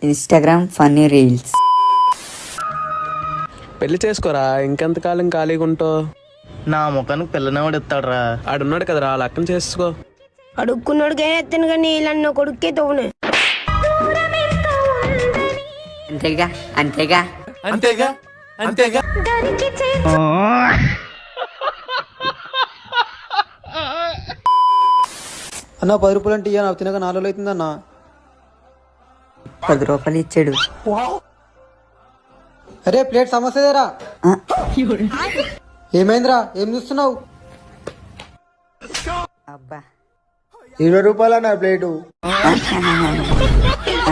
Instagram funny reels. పెళ్లి చేసుకోరా, ఇంకెంతకాలం ఖాళీగా ఉంటావు? నా ముఖానికి పిల్లనేవాడు ఇస్తాడురా. ఆడున్నాడు కదరా, వాళ్ళ అక్కని చేసుకో. అడుక్కున్నాడుకే ఎత్తాను కానీ ఇలాన్న కొడుకే తోనే. అంతేగా అంతేగా అంతేగా అంతేగా. అన్న 10 రూపాయలు అంటే ఇయ్య, నాకు తినక 4 రోజులు అవుతుందన్న. 10 రూపాయలు ఇచ్చాడు. అరే ప్లేట్ సమస్యదేరా. ఏమైందిరా, ఏం చూస్తున్నావు? అబ్బా 20 రూపాయలు అన్న ప్లేటు.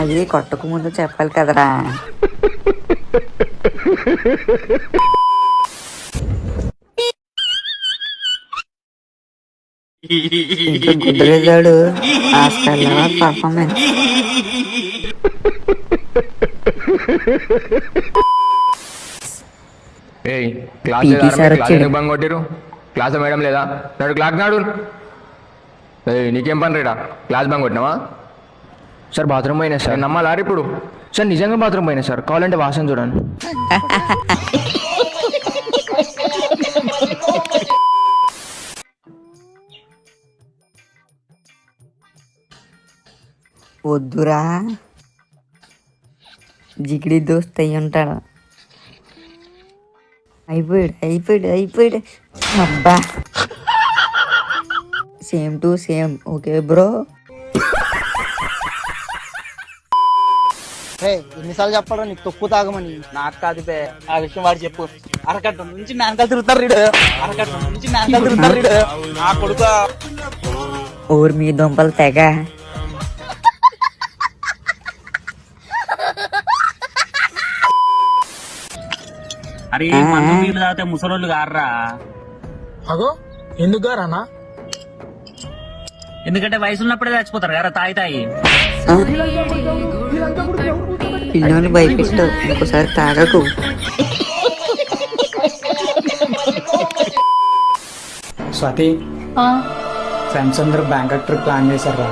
అది కొట్టకు ముందు చెప్పాలి కదరా. ఇంకా గుడ్డలేదాడు ఆస్కార్ పర్ఫార్మెన్స్. క్లాస్ మేడం లేదా నాడు క్లాస్ నాడు. నీకేం పని రేడా, క్లాస్ బంగ్ కొట్టినావా? సార్ బాత్రూమ్ పోయినా సార్. నమ్మాలారు ఇప్పుడు? సార్ నిజంగా బాత్రూమ్ పోయినా సార్, కావాలంటే వాసన చూడండి. వద్దురా, జిగిడి దోస్త్ అయ్యి ఉంటాడు. అయిపోయాడు. అబ్బా same to same. Okay bro. ఎన్నిసార్లు చెప్పడం నీకు తొక్కు తాగమని? నాకు కాదు బే, ఆ విషయం వాడు చెప్పు. అరకట్ట నుంచి నాన్నకాలు తిరుగుతారు రీడు. నా కొడుకు ఊరు మీ దుంపలు తెగ. అరే మందు నీళ్ళు తాగితే ముసలోళ్ళు గారా. అగో ఎందుకు గారన్నా? ఎందుకంటే వయసు ఉన్నప్పుడే చచ్చిపోతారు కదా తాగి. పిల్లోని భయపెట్టు, ఇంకోసారి తాగకు. స్వాతి, ఫ్రెండ్స్ అందరూ బ్యాంకాక్ ట్రిప్ ప్లాన్ చేశారా?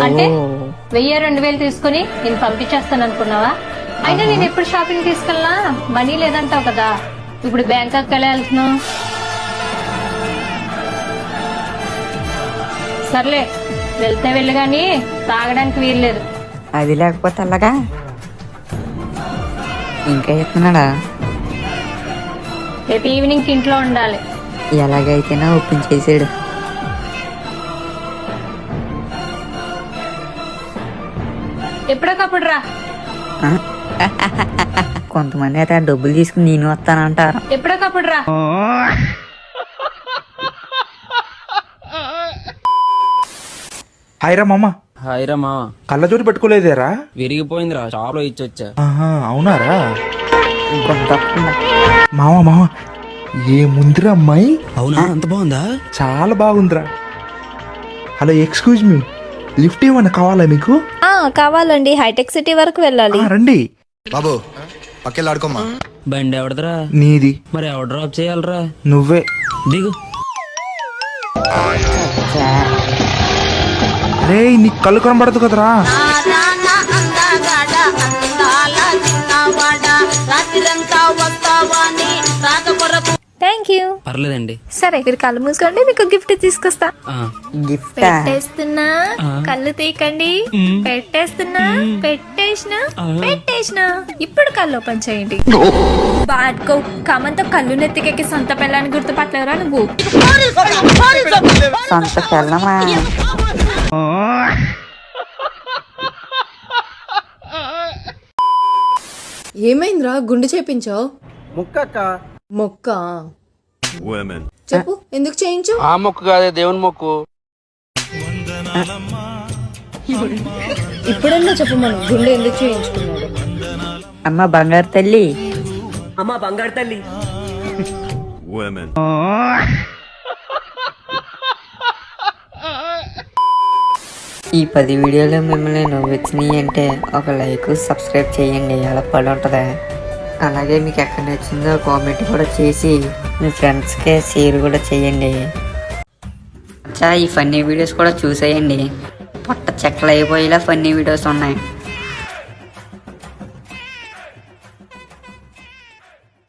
అంటే 1000-2000 తీసుకుని నేను పంపించేస్తాను అనుకున్నావా? అయినా నేను ఎప్పుడు షాపింగ్ తీసుకెళ్ళా, మనీ లేదంటావు కదా. ఇప్పుడు బ్యాంకాక్ వెళ్ళాల్సిన. సర్లే వెళ్తే వెళ్ళి గాని తాగడానికి వీల్లేదు. అది లేకపోతే అలాగా ఇంకా చెప్తున్నాడా? రేపు ఈవినింగ్ ఇంట్లో ఉండాలి. ఎలాగైతేనా ఒప్పించేసాడు. ఎప్పటికప్పుడు రా. కొంతమంది అయితే ఆ డబ్బులు తీసుకుని నేను వస్తానంటారు. ఎప్పటికప్పుడు రా. హాయిరా మామ. హాయిరా మావా. కళ్ళజోడు పెట్టుకోలేదేరా? విరిగిపోయిందిరా, షాప్ లో ఇచ్చొచ్చా. అవునారా? తప్పకుండా మామ ఏ ముందురా అమ్మాయి? అవునా, అంత బాగుందా? చాలా బాగుందిరా. హలో ఎక్స్క్యూజ్ మీ, లిఫ్ట్ ఏమన్నా కావాలా మీకు? కావాలండి, హైటెక్ సిటీ వరకు వెళ్ళాలి. రండి బాబు, పక్కెళ్ళాడుకోమ్మా. బండి ఎవడదరా? నీది. మరి ఎవడు డ్రాప్ చేయాలరా? నువ్వే దిగు. రే నీకు కళ్ళు కనబడదు కదరా. Thank you. పర్లేదండి. సరే మీరు కళ్ళు మూసుకోండి, మీకు గిఫ్ట్ తీసుకొస్తా. గిఫ్ట్ పెట్టేస్తున్నా, కళ్ళు తీకండి. పెట్టేస్తున్నా, పెట్టేసిన. ఇప్పుడు కళ్ళు ఓపెన్ చేయండి. బాడ్కో కమంతో కళ్ళు నెత్తికెక్కి సొంత పిల్లని గుర్తుపట్టలేరా నువ్వు? సొంత పిల్లమా? ఏమైందిరా, గుండు చేపించావు? మొక్క చెప్పు, ఎందుకు చేయించు? ఆ మొక్కు కాదే, దేవుని మొక్కు. ఇప్పుడన్నా చెప్పు, మనం గుండె ఎందుకు చేయించుకున్నాడు? అమ్మ బంగారు తల్లి. ఈ 10 వీడియోలు మిమ్మల్ని నవ్వొచ్చినాయి అంటే ఒక లైక్, సబ్స్క్రైబ్ చేయండి. అలా పడి ఉంటుందా? అలాగే మీకు ఎక్కడ నచ్చిందో కామెంట్ కూడా చేసి మీ ఫ్రెండ్స్కే షేర్ కూడా చేయండి. ఈ ఫన్నీ వీడియోస్ కూడా చూసేయండి. పొట్ట చెక్కలు అయిపోయేలా ఫన్నీ వీడియోస్ ఉన్నాయి.